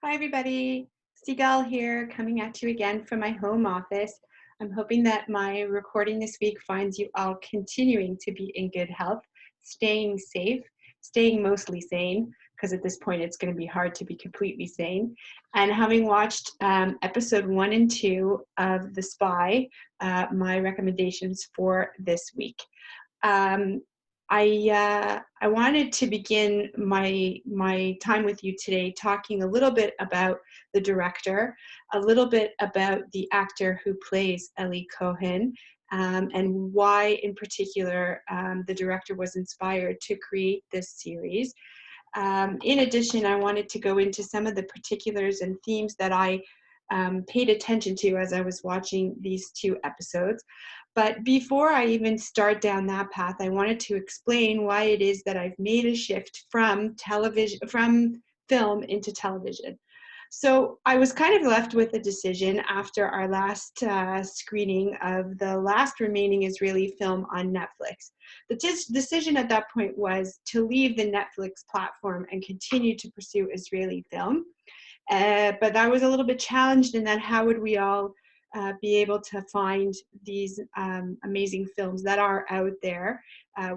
Hi, everybody. Sigal here, coming at you again from my home office. I'm hoping that my recording this week finds you all continuing to be in good health, staying safe, staying mostly sane, because at this point it's going to be hard to be completely sane, and having watched episode 1 and 2 of The Spy, my recommendations for this week. Um, I wanted to begin my time with you today talking a little bit about the director, a little bit about the actor who plays Eli Cohen, and why in particular the director was inspired to create this series. In addition, I wanted to go into some of the particulars and themes that I paid attention to as I was watching these 2 episodes. But before I even start down that path, I wanted to explain why it is that I've made a shift from film into television. So I was kind of left with a decision after our last screening of the last remaining Israeli film on Netflix. The decision at that point was to leave the Netflix platform and continue to pursue Israeli film. But I was a little bit challenged in that how would we all be able to find these amazing films that are out there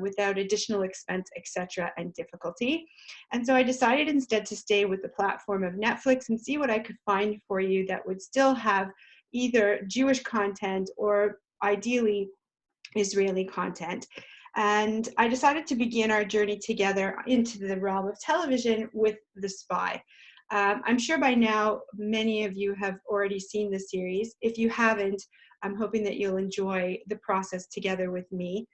without additional expense, etc., and difficulty. And so I decided instead to stay with the platform of Netflix and see what I could find for you that would still have either Jewish content or ideally Israeli content. And I decided to begin our journey together into the realm of television with The Spy. I'm sure by now many of you have already seen the series. If you haven't, I'm hoping that you'll enjoy the process together with me,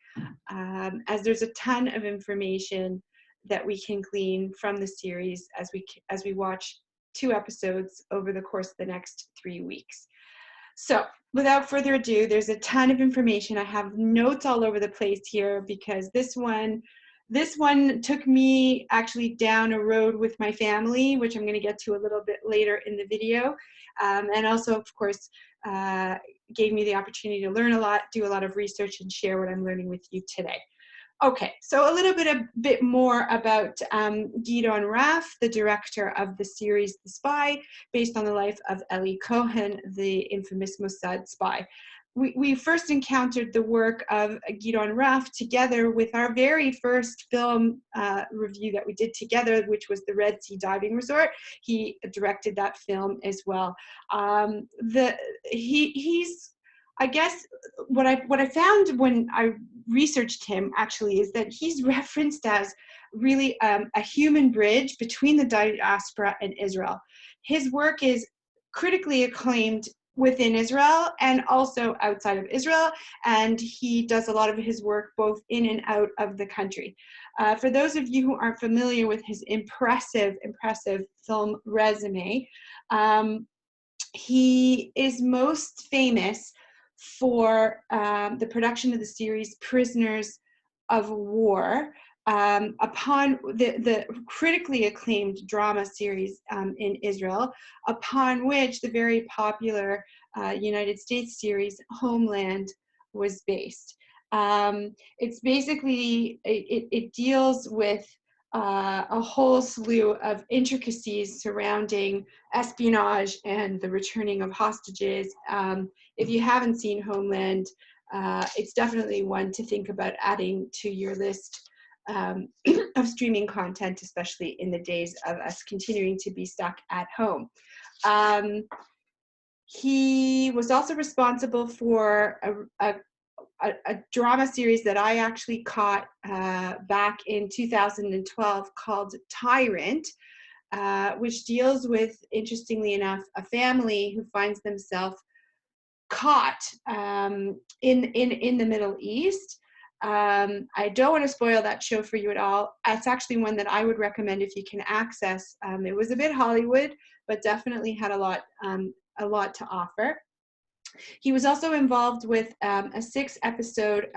as there's a ton of information that we can glean from the series as we watch 2 episodes over the course of the next 3 weeks. So without further ado, there's a ton of information. I have notes all over the place here because this one took me actually down a road with my family, which I'm going to get to a little bit later in the video. And also, of course, gave me the opportunity to learn a lot, do a lot of research, and share what I'm learning with you today. Okay, so a bit more about Gidon Raff, the director of the series The Spy, based on the life of Eli Cohen, the infamous Mossad spy. We first encountered the work of Gidon Raff together with our very first film review that we did together, which was the Red Sea Diving Resort. He directed that film as well. He's I guess what I found when I researched him actually is that he's referenced as really a human bridge between the diaspora and Israel. His work is critically acclaimed within Israel and also outside of Israel, and he does a lot of his work both in and out of the country. For those of you who aren't familiar with his impressive film resume, he is most famous for the production of the series Prisoners of War, upon the critically acclaimed drama series in Israel, upon which the very popular United States series Homeland was based. It's basically, it deals with a whole slew of intricacies surrounding espionage and the returning of hostages. If you haven't seen Homeland, it's definitely one to think about adding to your list of streaming content, especially in the days of us continuing to be stuck at home. He was also responsible for a drama series that I actually caught back in 2012 called Tyrant, which deals with, interestingly enough, a family who finds themselves caught in the Middle East. I don't want to spoil that show for you at all. It's actually one that I would recommend if you can access. It was a bit Hollywood, but definitely had a lot to offer. He was also involved with a 6-episode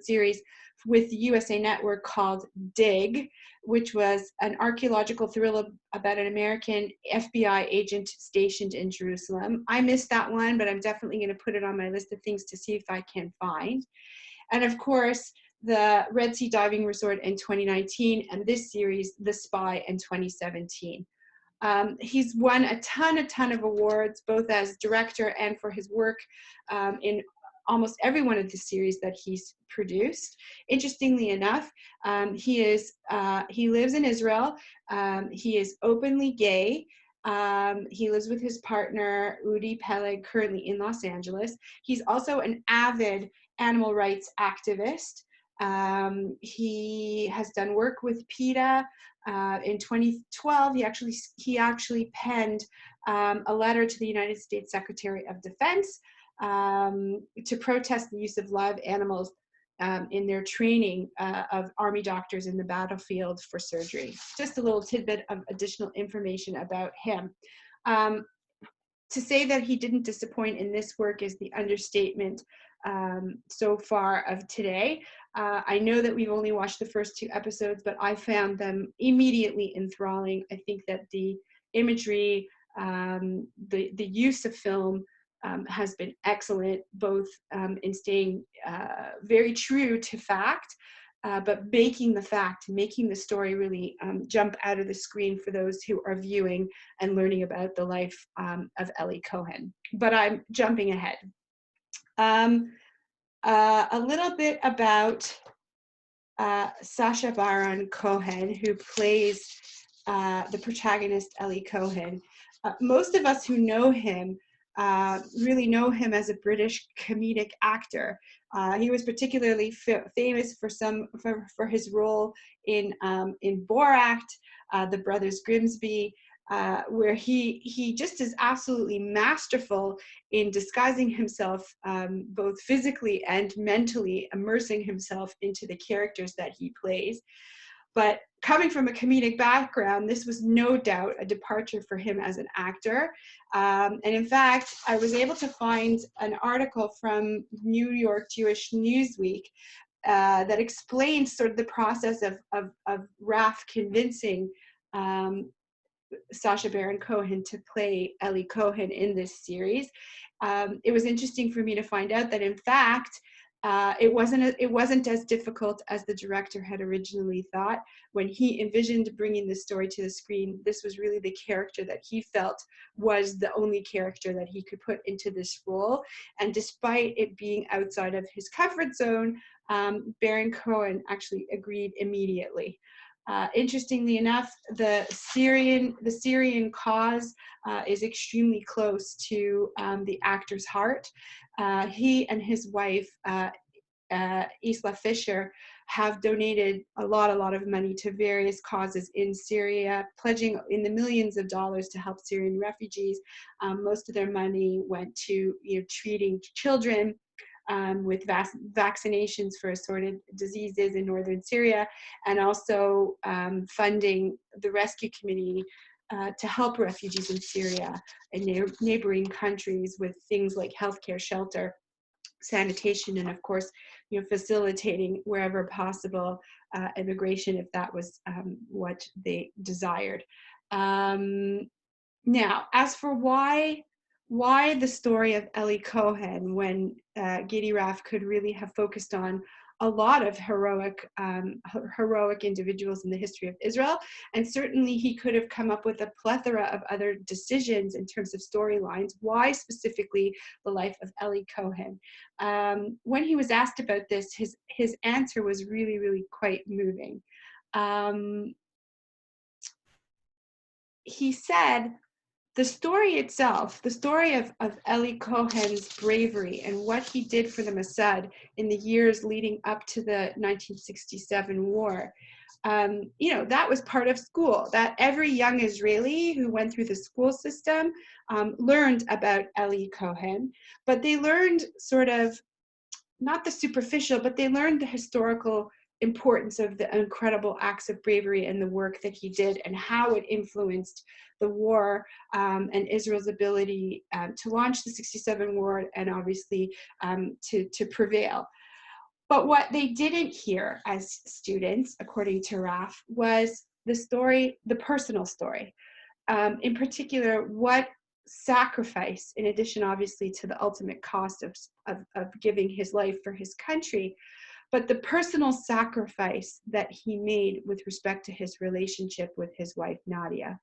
series with USA Network called Dig, which was an archaeological thriller about an American FBI agent stationed in Jerusalem. I missed that one, but I'm definitely going to put it on my list of things to see if I can find. And of course, the Red Sea Diving Resort in 2019, and this series, The Spy, in 2017. He's won a ton of awards, both as director and for his work in almost every one of the series that he's produced. Interestingly enough, he lives in Israel. He is openly gay. He lives with his partner, Udi Peleg, currently in Los Angeles. He's also an avid animal rights activist. He has done work with PETA. In 2012, he actually penned a letter to the United States Secretary of Defense to protest the use of live animals in their training of Army doctors in the battlefield for surgery. Just a little tidbit of additional information about him. To say that he didn't disappoint in this work is the understatement so far of today. I know that we've only watched the first 2 episodes, but I found them immediately enthralling. I think that the imagery, the use of film has been excellent, both in staying very true to fact, but making the story really jump out of the screen for those who are viewing and learning about the life of Ellie Cohen. But I'm jumping ahead. A little bit about Sacha Baron Cohen, who plays the protagonist Ellie Cohen. Most of us who know him really know him as a British comedic actor. He was particularly famous for his role in Borat, The Brothers Grimsby, where he just is absolutely masterful in disguising himself, both physically and mentally, immersing himself into the characters that he plays. But coming from a comedic background, this was no doubt a departure for him as an actor. And in fact, I was able to find an article from New York Jewish Newsweek that explains sort of the process of Raf convincing Sacha Baron Cohen to play Ellie Cohen in this series. It was interesting for me to find out that, in fact, it wasn't as difficult as the director had originally thought. When he envisioned bringing this story to the screen, this was really the character that he felt was the only character that he could put into this role. And despite it being outside of his comfort zone, Baron Cohen actually agreed immediately. Interestingly enough, the Syrian cause is extremely close to the actor's heart. He and his wife, Isla Fisher, have donated a lot of money to various causes in Syria, pledging in the millions of dollars to help Syrian refugees. Most of their money went to treating children with vaccinations for assorted diseases in northern Syria, and also funding the rescue committee to help refugees in Syria and neighboring countries with things like healthcare, shelter, sanitation, and of course, facilitating wherever possible immigration if that was what they desired. Now, as for why the story of Ellie Cohen, when Gidi Raff could really have focused on a lot of heroic individuals in the history of Israel, and certainly he could have come up with a plethora of other decisions in terms of storylines. Why specifically the life of Ellie Cohen? When he was asked about this, his answer was really quite moving. He said, the story itself, the story of Ellie Cohen's bravery and what he did for the Mossad in the years leading up to the 1967 war, that was part of school. That every young Israeli who went through the school system learned about Ellie Cohen, but they learned sort of not the superficial, but they learned the historical importance of the incredible acts of bravery and the work that he did and how it influenced the war and Israel's ability to launch the 67 war and obviously to prevail. But what they didn't hear as students, according to Raf, was the story, the personal story. In particular, what sacrifice, in addition obviously to the ultimate cost of giving his life for his country, but the personal sacrifice that he made with respect to his relationship with his wife, Nadia.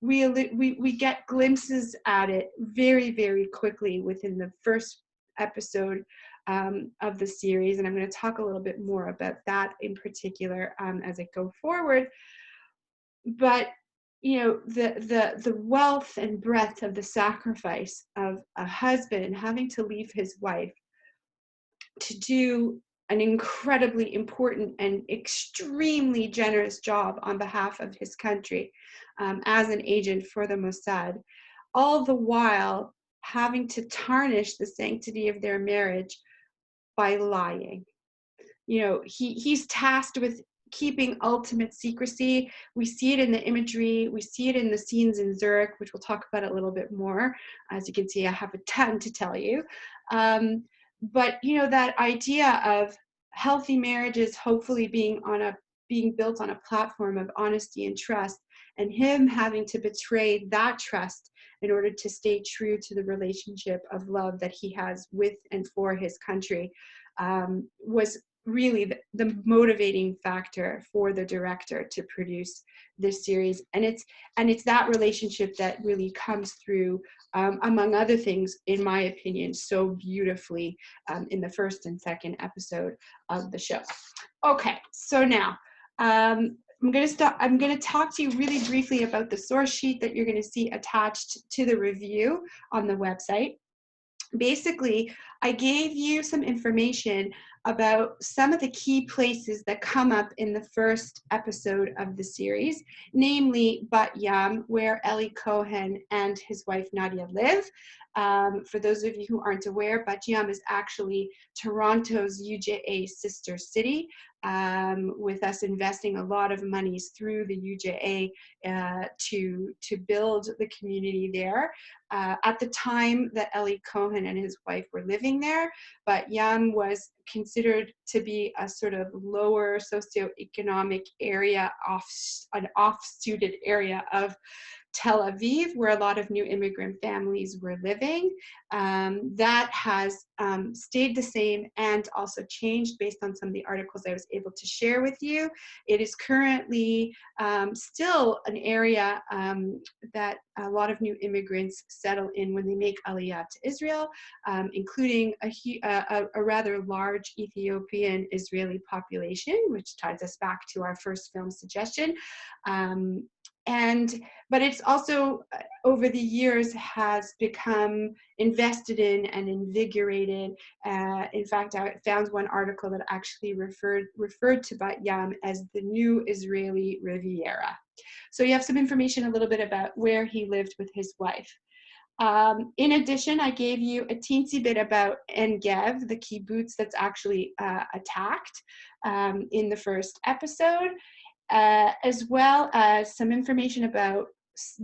We get glimpses at it very, very quickly within the first episode of the series, and I'm going to talk a little bit more about that in particular as I go forward. But the wealth and breadth of the sacrifice of a husband having to leave his wife to do an incredibly important and extremely generous job on behalf of his country as an agent for the Mossad, all the while having to tarnish the sanctity of their marriage by lying. He's tasked with keeping ultimate secrecy. We see it in the imagery, we see it in the scenes in Zurich, which we'll talk about a little bit more. As you can see, I have a ton to tell you. But that idea of healthy marriages hopefully being built on a platform of honesty and trust, and him having to betray that trust in order to stay true to the relationship of love that he has with and for his country, was really the motivating factor for the director to produce this series. And it's that relationship that really comes through, among other things, in my opinion, so beautifully in the first and second episode of the show. Okay, so now I'm going to talk to you really briefly about the source sheet that you're going to see attached to the review on the website. Basically, I gave you some information about some of the key places that come up in the first episode of the series, namely Bat Yam, where Eli Cohen and his wife Nadia live. For those of you who aren't aware, Bat Yam is actually Toronto's UJA sister city, with us investing a lot of monies through the UJA to build the community there. At the time that Eli Cohen and his wife were living there, Bat Yam was considered to be a sort of lower socioeconomic area, an off-suited area of Tel Aviv, where a lot of new immigrant families were living. That has stayed the same and also changed based on some of the articles I was able to share with you. It is currently still an area that a lot of new immigrants settle in when they make Aliyah to Israel, including a rather large Ethiopian Israeli population, which ties us back to our first film suggestion. But it's also over the years has become invested in and invigorated. In fact, I found one article that actually referred to Bat Yam as the new Israeli Riviera. So you have some information a little bit about where he lived with his wife. In addition, I gave you a teensy bit about En Gev, the kibbutz that's actually attacked in the first episode. As well as some information about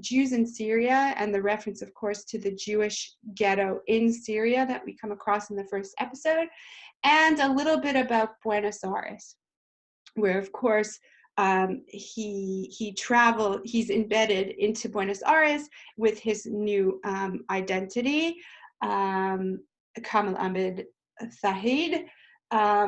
Jews in Syria and the reference, of course, to the Jewish ghetto in Syria that we come across in the first episode, and a little bit about Buenos Aires, where, of course, he's embedded into Buenos Aires with his new identity, Kamal Ahmed Thahid,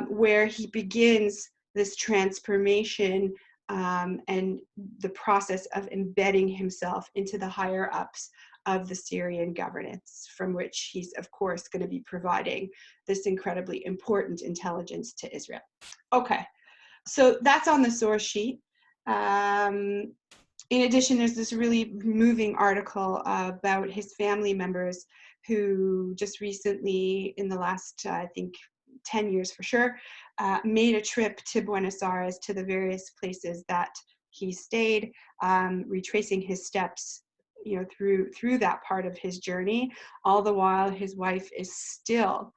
where he begins this transformation and the process of embedding himself into the higher ups of the Syrian governance, from which he's, of course, going to be providing this incredibly important intelligence to Israel. Okay, so that's on the source sheet. In addition, there's this really moving article about his family members who just recently, in the last, I think, 10 years for sure, made a trip to Buenos Aires, to the various places that he stayed, retracing his steps, through that part of his journey. All the while, his wife is still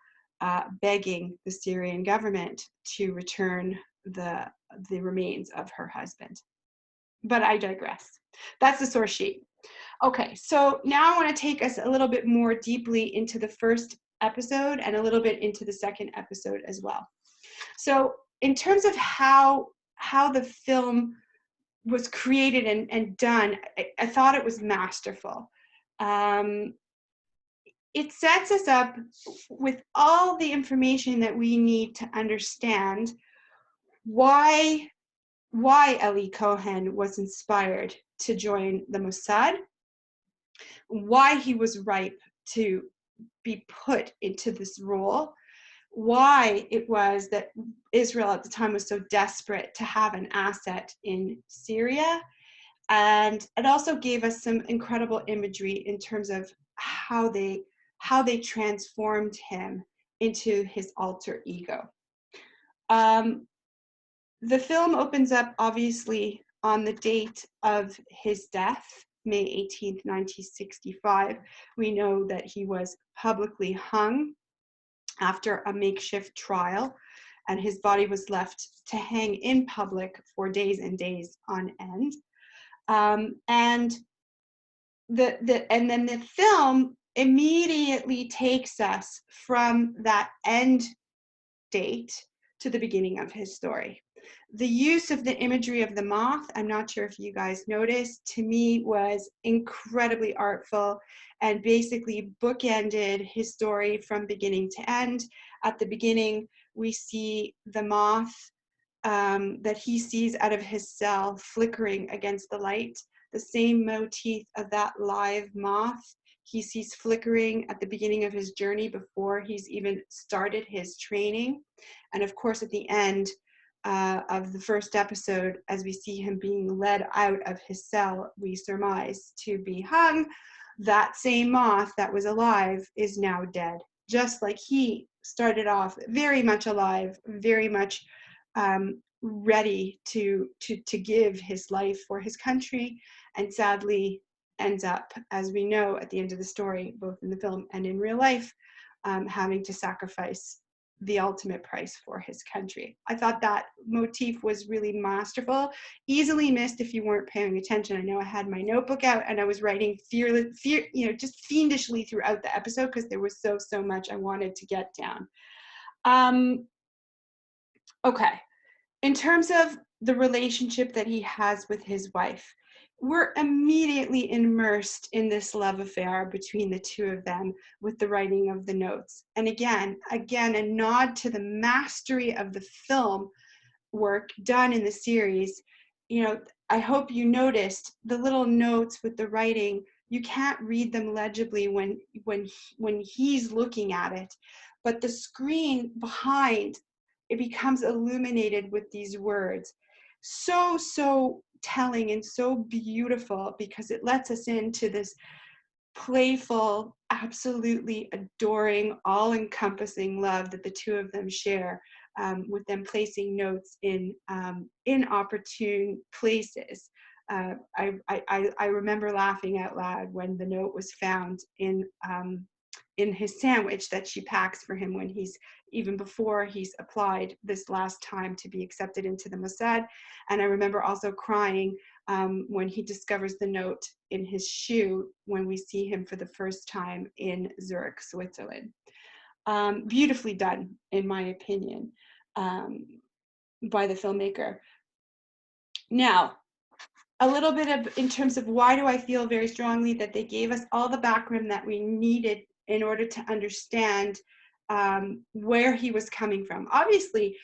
begging the Syrian government to return the remains of her husband. But I digress. That's the source sheet. Okay, so now I want to take us a little bit more deeply into the first episode and a little bit into the second episode as well. So in terms of how the film was created and done, I thought it was masterful. It sets us up with all the information that we need to understand why Eli Cohen was inspired to join the Mossad, why he was ripe to be put into this role, why it was that Israel at the time was so desperate to have an asset in Syria. And it also gave us some incredible imagery in terms of how they transformed him into his alter ego. The film opens up obviously on the date of his death, May 18th, 1965. We know that he was publicly hung after a makeshift trial, and his body was left to hang in public for days and days on end. And then the film immediately takes us from that end date to the beginning of his story. The use of the imagery of the moth, I'm not sure if you guys noticed, to me was incredibly artful and basically bookended his story from beginning to end. At the beginning, we see the moth that he sees out of his cell flickering against the light, the same motif of that live moth he sees flickering at the beginning of his journey before he's even started his training. And of course, at the end of the first episode, as we see him being led out of his cell, we surmise to be hung, that same moth that was alive is now dead. Just like he started off very much alive, very much ready to give his life for his country, and sadly ends up, as we know at the end of the story, both in the film and in real life, having to sacrifice the ultimate price for his country. I thought that motif was really masterful, easily missed if you weren't paying attention. I know I had my notebook out and I was writing just fiendishly throughout the episode because there was so much I wanted to get down. Okay. In terms of the relationship that he has with his wife, we're immediately immersed in this love affair between the two of them with the writing of the notes. And again, a nod to the mastery of the film work done in the series. You know, I hope you noticed the little notes with the writing. You can't read them legibly when he's looking at it, but the screen behind, it becomes illuminated with these words. So telling and so beautiful, because it lets us into this playful, absolutely adoring, all-encompassing love that the two of them share, with them placing notes in opportune places. I remember laughing out loud when the note was found in his sandwich that she packs for him when even before he's applied this last time to be accepted into the Mossad. And I remember also crying when he discovers the note in his shoe when we see him for the first time in Zurich, Switzerland. Beautifully done, in my opinion, by the filmmaker. Now, a little bit of, in terms of why do I feel very strongly that they gave us all the background that we needed in order to understand where he was coming from. Obviously,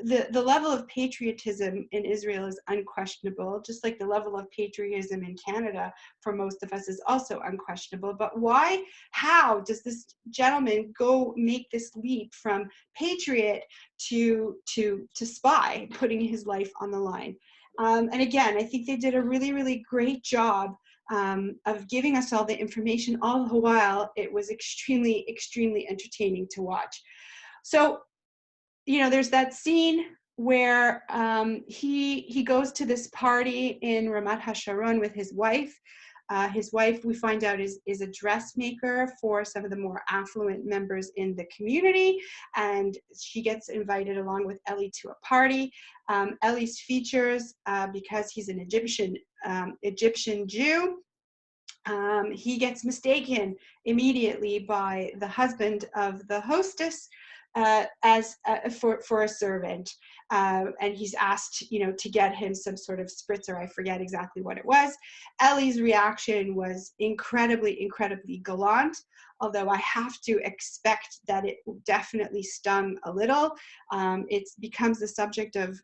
the level of patriotism in Israel is unquestionable, just like the level of patriotism in Canada for most of us is also unquestionable. But how does this gentleman go make this leap from patriot to spy, putting his life on the line? And again, I think they did a really great job of giving us all the information. All the while, it was extremely entertaining to watch. So, you know, there's that scene where he goes to this party in Ramat HaSharon with his wife. His wife, we find out, is a dressmaker for some of the more affluent members in the community, and she gets invited along with Ellie to a party. Ellie's features, because he's an Egyptian Jew, he gets mistaken immediately by the husband of the hostess for a servant, and he's asked, you know, to get him some sort of spritzer. I forget exactly what it was. Ellie's reaction was incredibly gallant, although I have to expect that it definitely stung a little. It becomes the subject of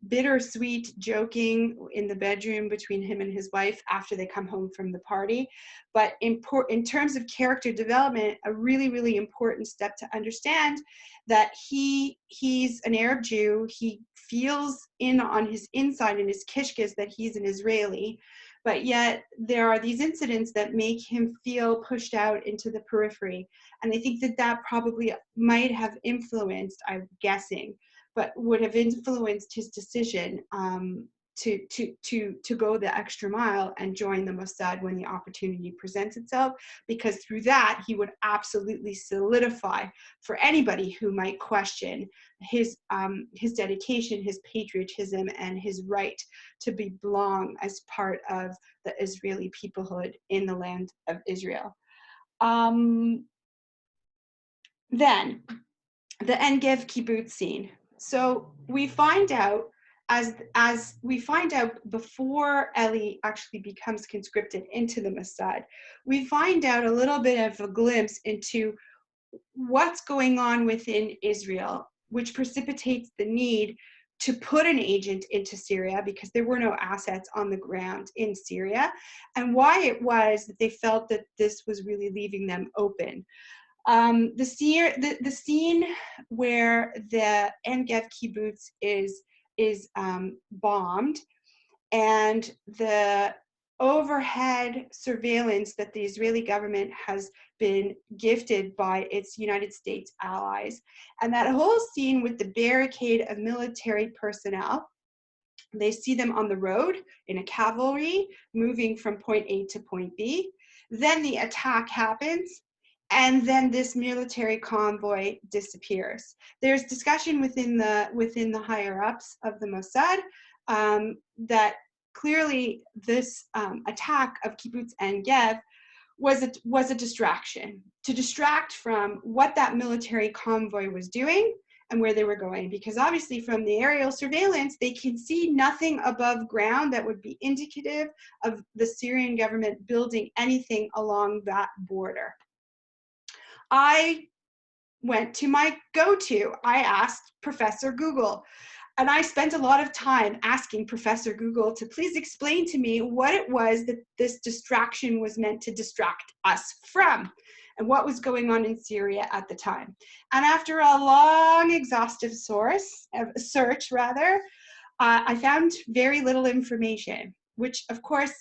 bittersweet joking in the bedroom between him and his wife after they come home from the party. But in terms of character development, a really, really important step to understand that he's an Arab Jew. He feels on his inside, in his kishkes, that he's an Israeli, but yet there are these incidents that make him feel pushed out into the periphery. And I think that probably might have influenced, I'm guessing, but would have influenced his decision to go the extra mile and join the Mossad when the opportunity presents itself, because through that he would absolutely solidify for anybody who might question his dedication, his patriotism, and his right to belong as part of the Israeli peoplehood in the land of Israel. Then the Engev kibbutz scene. So we find out as we find out before Eli actually becomes conscripted into the Mossad, we find out a little bit of a glimpse into what's going on within Israel, which precipitates the need to put an agent into Syria because there were no assets on the ground in Syria, and why it was that they felt that this was really leaving them open. The scene where the Engev kibbutz is bombed, and the overhead surveillance that the Israeli government has been gifted by its United States allies, and that whole scene with the barricade of military personnel. They see them on the road in a cavalry moving from point A to point B. Then the attack happens, and then this military convoy disappears. There's discussion within the higher ups of the Mossad that clearly this attack of Kibbutz Engev was a distraction, to distract from what that military convoy was doing and where they were going, because obviously from the aerial surveillance they can see nothing above ground that would be indicative of the Syrian government building anything along that border. I went to my go-to. I asked Professor Google, and I spent a lot of time asking Professor Google to please explain to me what it was that this distraction was meant to distract us from, and what was going on in Syria at the time. And after a long, exhaustive search, I found very little information, which of course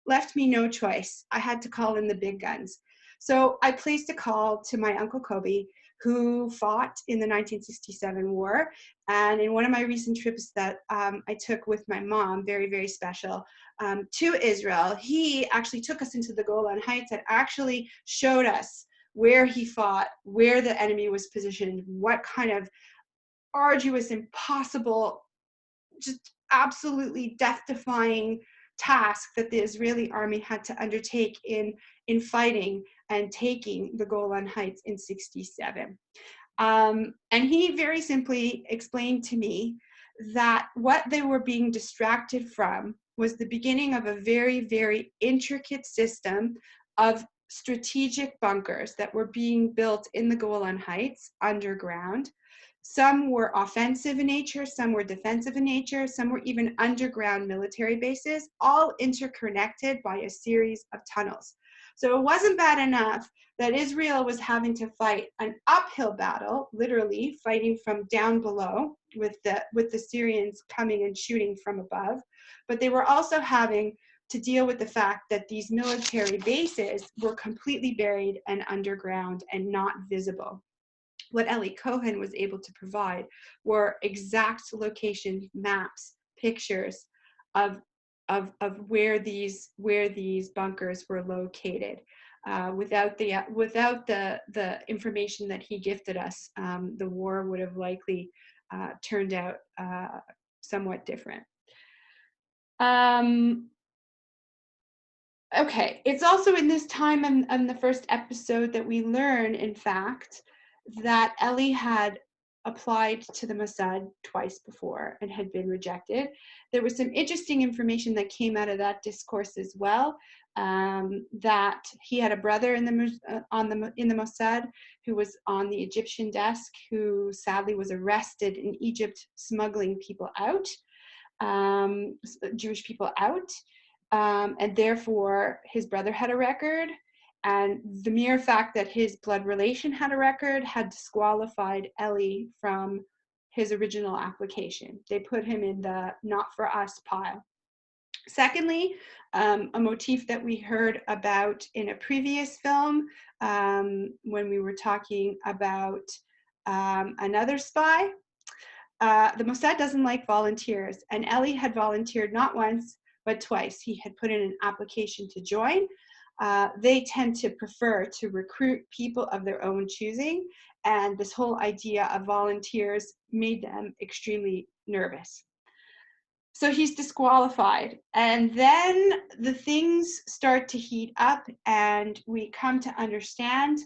left me no choice. I had to call in the big guns. So I placed a call to my Uncle Kobe, who fought in the 1967 war. And in one of my recent trips that I took with my mom, very, very special, to Israel, he actually took us into the Golan Heights and actually showed us where he fought, where the enemy was positioned, what kind of arduous, impossible, just absolutely death-defying task that the Israeli army had to undertake in fighting and taking the Golan Heights in 67. And he very simply explained to me that what they were being distracted from was the beginning of a very, very intricate system of strategic bunkers that were being built in the Golan Heights underground. Some were offensive in nature, some were defensive in nature, some were even underground military bases, all interconnected by a series of tunnels. So it wasn't bad enough that Israel was having to fight an uphill battle, literally fighting from down below with the Syrians coming and shooting from above, but they were also having to deal with the fact that these military bases were completely buried and underground and not visible. What Eli Cohen was able to provide were exact location maps, pictures of where these bunkers were located. Without the information that he gifted us, the war would have likely turned out somewhat different. Okay, it's also in this time in the first episode that we learn, in fact, that Eli had applied to the Mossad twice before and had been rejected. There was some interesting information that came out of that discourse as well, that he had a brother in the Mossad who was on the Egyptian desk, who sadly was arrested in Egypt smuggling people out. Jewish people out, and therefore his brother had a record. And the mere fact that his blood relation had a record had disqualified Eli from his original application. They put him in the not for us pile. Secondly, a motif that we heard about in a previous film when we were talking about another spy. The Mossad doesn't like volunteers, and Eli had volunteered not once, but twice. He had put in an application to join. They tend to prefer to recruit people of their own choosing, and this whole idea of volunteers made them extremely nervous. So he's disqualified. And then the things start to heat up, and we come to understand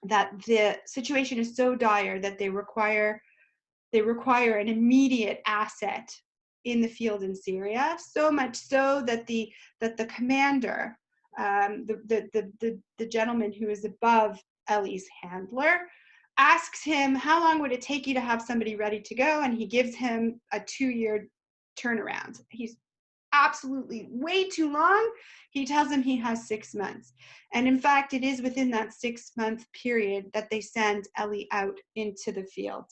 that the situation is so dire that they require an immediate asset in the field in Syria, so much so that the commander, the gentleman who is above Eli's handler, asks him, how long would it take you to have somebody ready to go? And he gives him a 2-year turnaround. He's absolutely way too long. He tells him he has 6 months. And in fact, it is within that 6-month period that they send Eli out into the field.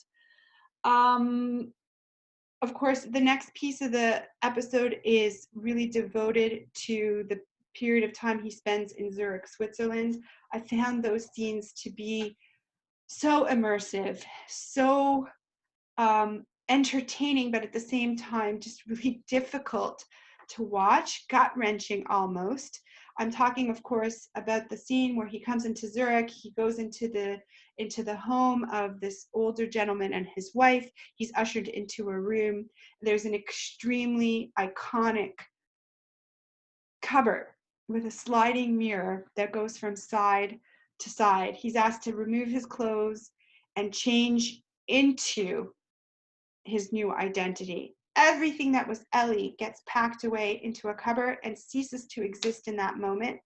Of course, the next piece of the episode is really devoted to the period of time he spends in Zurich, Switzerland. I found those scenes to be so immersive, so entertaining, but at the same time, just really difficult to watch, gut-wrenching almost. I'm talking, of course, about the scene where he comes into Zurich. He goes into the home of this older gentleman and his wife. He's ushered into a room. There's an extremely iconic cupboard with a sliding mirror that goes from side to side. He's asked to remove his clothes and change into his new identity. Everything that was Eli gets packed away into a cupboard and ceases to exist in that moment.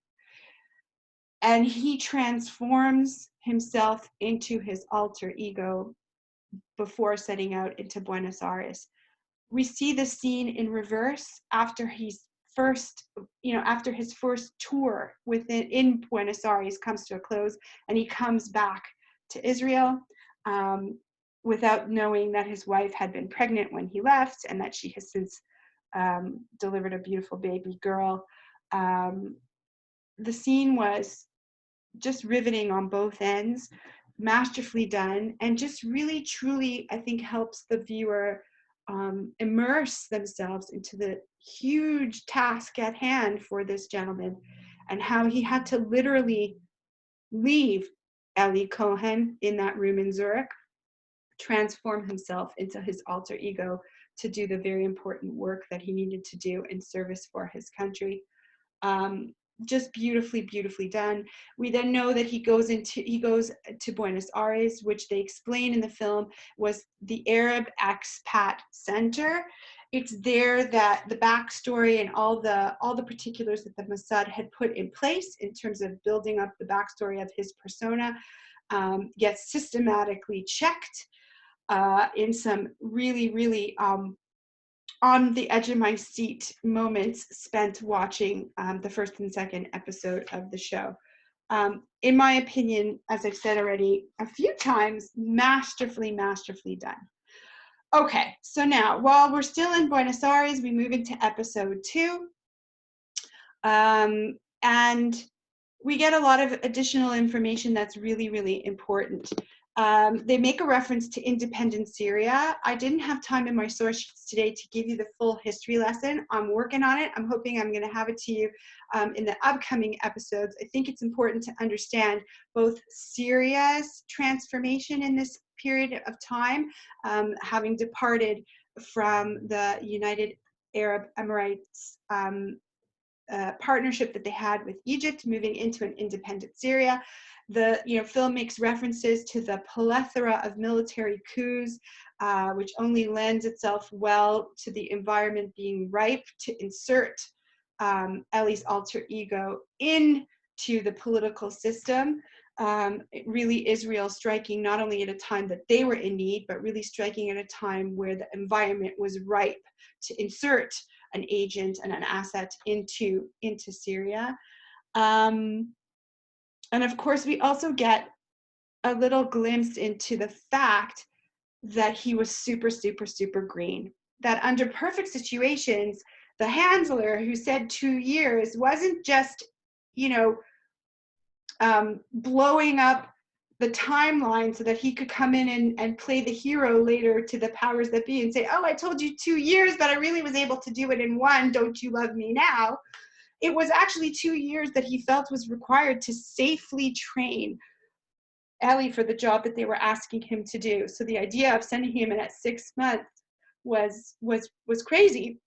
And he transforms himself into his alter ego before setting out into Buenos Aires. We see the scene in reverse after his first tour in Buenos Aires comes to a close, and he comes back to Israel without knowing that his wife had been pregnant when he left, and that she has since delivered a beautiful baby girl. The scene was just riveting on both ends, masterfully done, and just really, truly, I think, helps the viewer immerse themselves into the huge task at hand for this gentleman, and how he had to literally leave Eli Cohen in that room in Zurich, transform himself into his alter ego to do the very important work that he needed to do in service for his country. Just beautifully, beautifully done. We then know that he goes to Buenos Aires, which they explain in the film was the Arab expat center. It's there that the backstory and all the particulars that the Mossad had put in place in terms of building up the backstory of his persona gets systematically checked in some really, really on the edge of my seat moments spent watching the first and second episode of the show. In my opinion, as I've said already a few times, masterfully, masterfully done. Okay, so now while we're still in Buenos Aires, we move into episode 2. And we get a lot of additional information that's really, really important. They make a reference to independent Syria. I didn't have time in my source sheets today to give you the full history lesson. I'm working on it. I'm hoping I'm going to have it to you in the upcoming episodes. I think it's important to understand both Syria's transformation in this period of time, having departed from the United Arab Emirates partnership that they had with Egypt, moving into an independent Syria. The film makes references to the plethora of military coups, which only lends itself well to the environment being ripe to insert Eli's alter ego into the political system. Really Israel striking not only at a time that they were in need, but really striking at a time where the environment was ripe to insert an agent and an asset into Syria. And of course, we also get a little glimpse into the fact that he was super, super, super green. That under perfect situations, the handler who said 2 years wasn't just, you know, blowing up the timeline so that he could come in and play the hero later to the powers that be and say, oh, I told you 2 years, but I really was able to do it in 1. Don't you love me now? It was actually 2 years that he felt was required to safely train Ellie for the job that they were asking him to do. So the idea of sending him in at 6 months was crazy.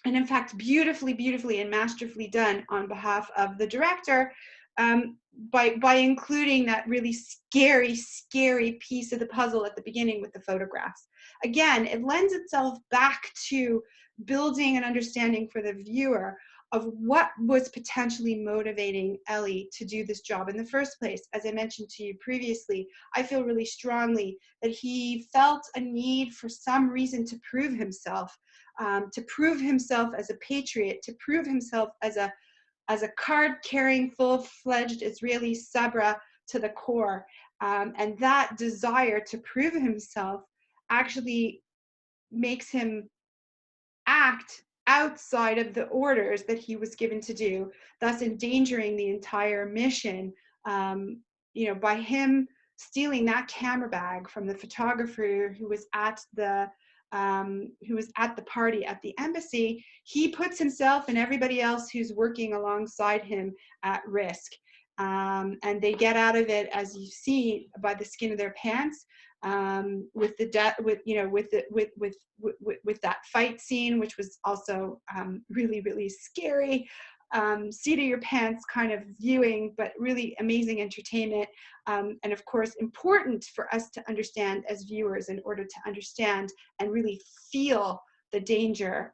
And in fact, beautifully and masterfully done on behalf of the director, by including that really scary piece of the puzzle at the beginning with the photographs. Again, it lends itself back to building an understanding for the viewer of what was potentially motivating Ellie to do this job in the first place. As I mentioned to you previously, I feel really strongly that he felt a need for some reason to prove himself as a patriot, to prove himself as a card-carrying, full-fledged Israeli sabra to the core. And that desire to prove himself actually makes him act outside of the orders that he was given to do, thus endangering the entire mission. By him stealing that camera bag from the photographer who was at the party at the embassy, he puts himself and everybody else who's working alongside him at risk. And they get out of it, as you see, by the skin of their pants. With that fight scene, which was also really scary, seat of your pants kind of viewing, but really amazing entertainment, and of course important for us to understand as viewers in order to understand and really feel the danger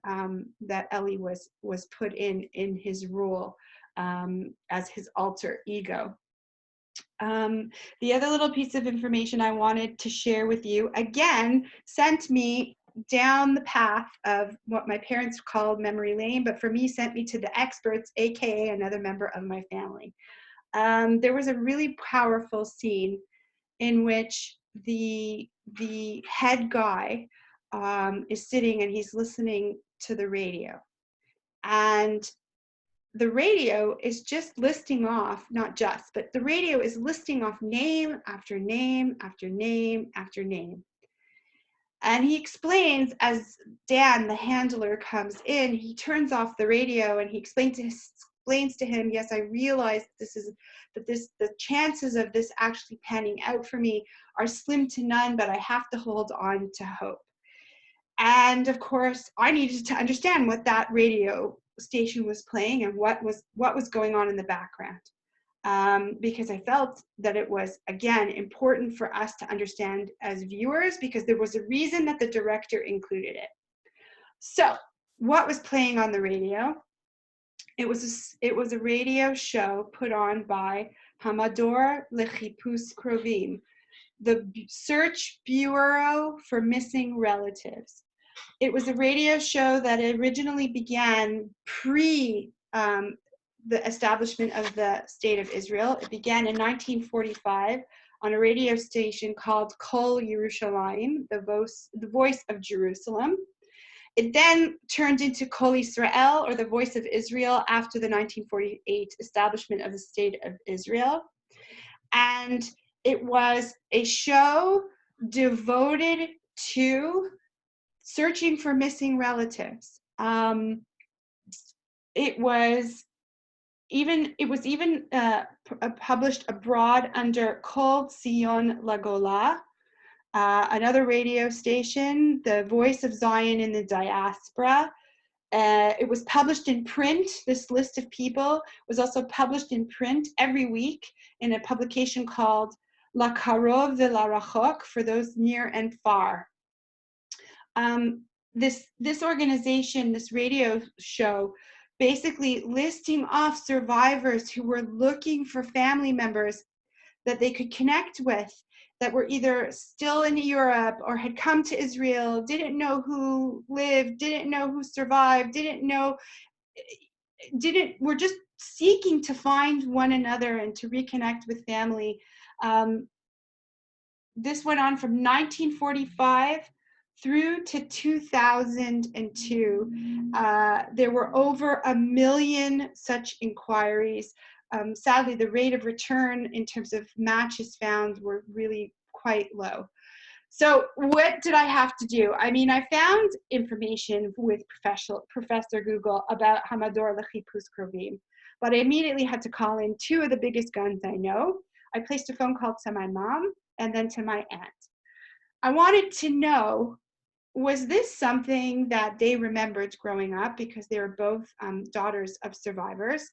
that Ellie was put in his role as his alter ego. The other little piece of information I wanted to share with you, again, sent me down the path of what my parents called memory lane, but for me, sent me to the experts, AKA another member of my family. There was a really powerful scene in which the head guy is sitting and he's listening to the radio. And the radio is just listing off, not just, but the radio is listing off name after name after name after name. And he explains, as Dan, the handler, comes in, he turns off the radio and he explains to him, yes, I realize the chances of this actually panning out for me are slim to none, but I have to hold on to hope. And of course, I needed to understand what that radio station was playing and what was going on in the background, because I felt that it was, again, important for us to understand as viewers, because there was a reason that the director included it. So what was playing on the radio? It was a radio show put on by Hamador Lechipus Krovim, the Search Bureau for Missing Relatives. It was a radio show that originally began pre the establishment of the State of Israel. It began in 1945 on a radio station called Kol Yerushalayim, the voice of Jerusalem. It then turned into Kol Israel, or the voice of Israel, after the 1948 establishment of the State of Israel. And it was a show devoted to searching for missing relatives. It was even published abroad under Kol Zion Lagola, another radio station, the Voice of Zion in the Diaspora. It was published in print. This list of people was also published in print every week in a publication called La Karov de la Rachok, for those near and far. This organization, this radio show, basically listing off survivors who were looking for family members that they could connect with that were either still in Europe or had come to Israel, didn't know who lived, didn't know who survived, were just seeking to find one another and to reconnect with family. This went on from 1945 through to 2002. There were over 1 million such inquiries. Sadly, the rate of return in terms of matches found were really quite low. So what did I have to do? I mean, I found information with Professor Google about Hamador Lechipus Krovim, but I immediately had to call in two of the biggest guns I know. I placed a phone call to my mom and then to my aunt. I wanted to know, was this something that they remembered growing up, because they were both daughters of survivors?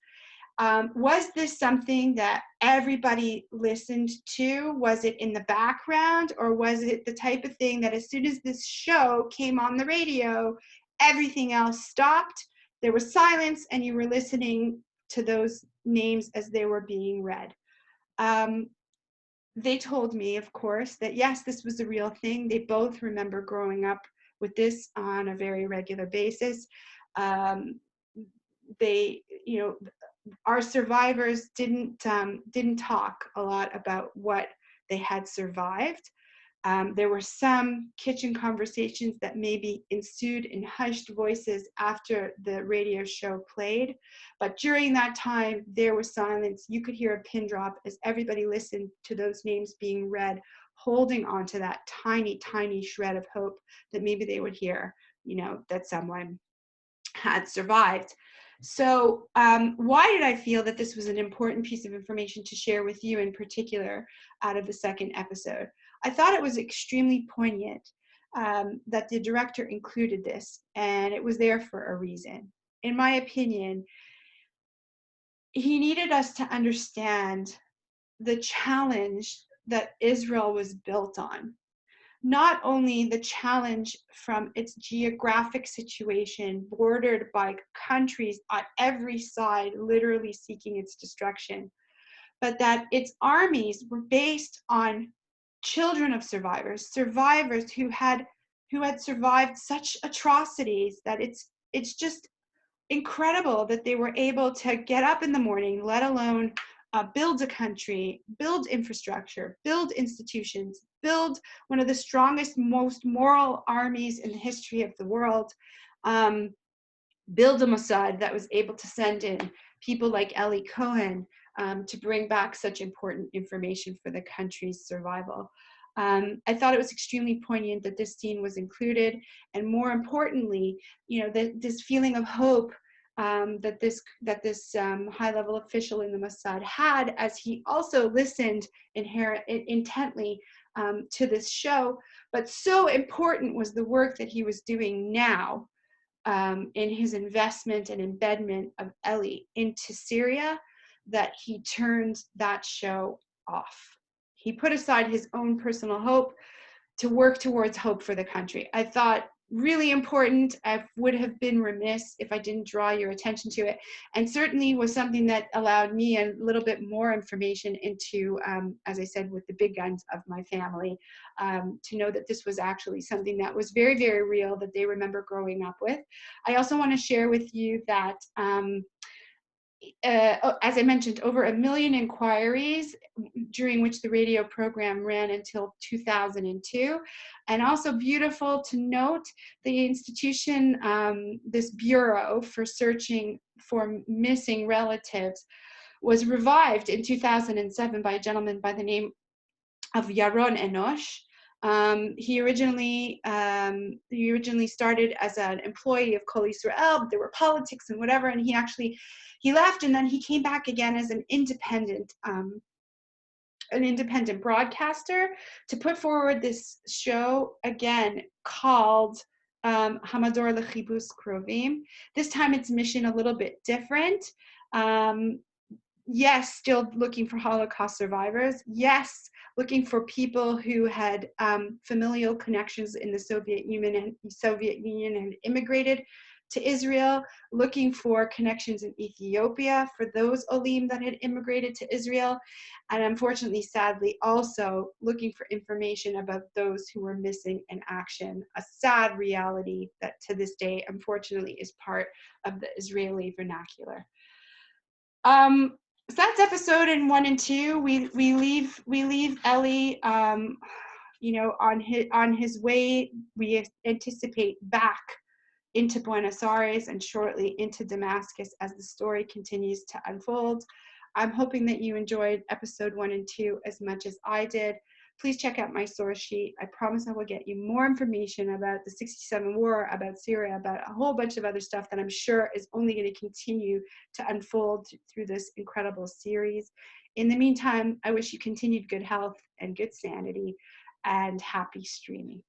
Was this something that everybody listened to? Was it in the background, or was it the type of thing that as soon as this show came on the radio, everything else stopped, there was silence, and you were listening to those names as they were being read? They told me, of course, that yes, this was a real thing. They both remember growing up with this on a very regular basis. They, you know, our survivors didn't talk a lot about what they had survived. There were some kitchen conversations that maybe ensued in hushed voices after the radio show played, but during that time there was silence. You could hear a pin drop as everybody listened to those names being read, holding on to that tiny shred of hope that maybe they would hear, you know, that someone had survived. So why did I feel that this was an important piece of information to share with you in particular out of the second episode? I thought it was extremely poignant that the director included this, and it was there for a reason. In my opinion, he needed us to understand the challenge that Israel was built on. Not only the challenge from its geographic situation, bordered by countries on every side, literally seeking its destruction, but that its armies were based on children of survivors who had survived such atrocities that it's just incredible that they were able to get up in the morning, let alone build a country, build infrastructure, build institutions, build one of the strongest, most moral armies in the history of the world, build a Mossad that was able to send in people like Eli Cohen to bring back such important information for the country's survival. I thought it was extremely poignant that this scene was included, and more importantly, you know, this feeling of hope that this high-level official in the Mossad had, as he also listened intently to this show. But so important was the work that he was doing now in his investment and embedment of Eli into Syria, that he turned that show off. He put aside his own personal hope to work towards hope for the country. I thought really important. I would have been remiss if I didn't draw your attention to it, and certainly was something that allowed me a little bit more information into, as I said, with the big guns of my family, to know that this was actually something that was very, very real, that they remember growing up with. I also want to share with you that as I mentioned, over 1 million inquiries, during which the radio program ran until 2002. And also beautiful to note, the institution, this bureau for searching for missing relatives, was revived in 2007 by a gentleman by the name of Yaron Enosh. He originally started as an employee of Kol Israel, but there were politics and whatever, and he left, and then he came back again as an independent broadcaster to put forward this show again called Hamador Lechibus Krovim. This time its mission a little bit different. Yes, still looking for Holocaust survivors. Yes, looking for people who had familial connections in the Soviet Union and immigrated to Israel, looking for connections in Ethiopia for those Olim that had immigrated to Israel, and unfortunately, sadly, also looking for information about those who were missing in action, a sad reality that to this day, unfortunately, is part of the Israeli vernacular. So that's episode in 1 and 2. We leave Ellie, on his way. We anticipate back into Buenos Aires and shortly into Damascus as the story continues to unfold. I'm hoping that you enjoyed episode 1 and 2 as much as I did. Please check out my source sheet. I promise I will get you more information about the 67 war, about Syria, about a whole bunch of other stuff that I'm sure is only going to continue to unfold through this incredible series. In the meantime, I wish you continued good health and good sanity and happy streaming.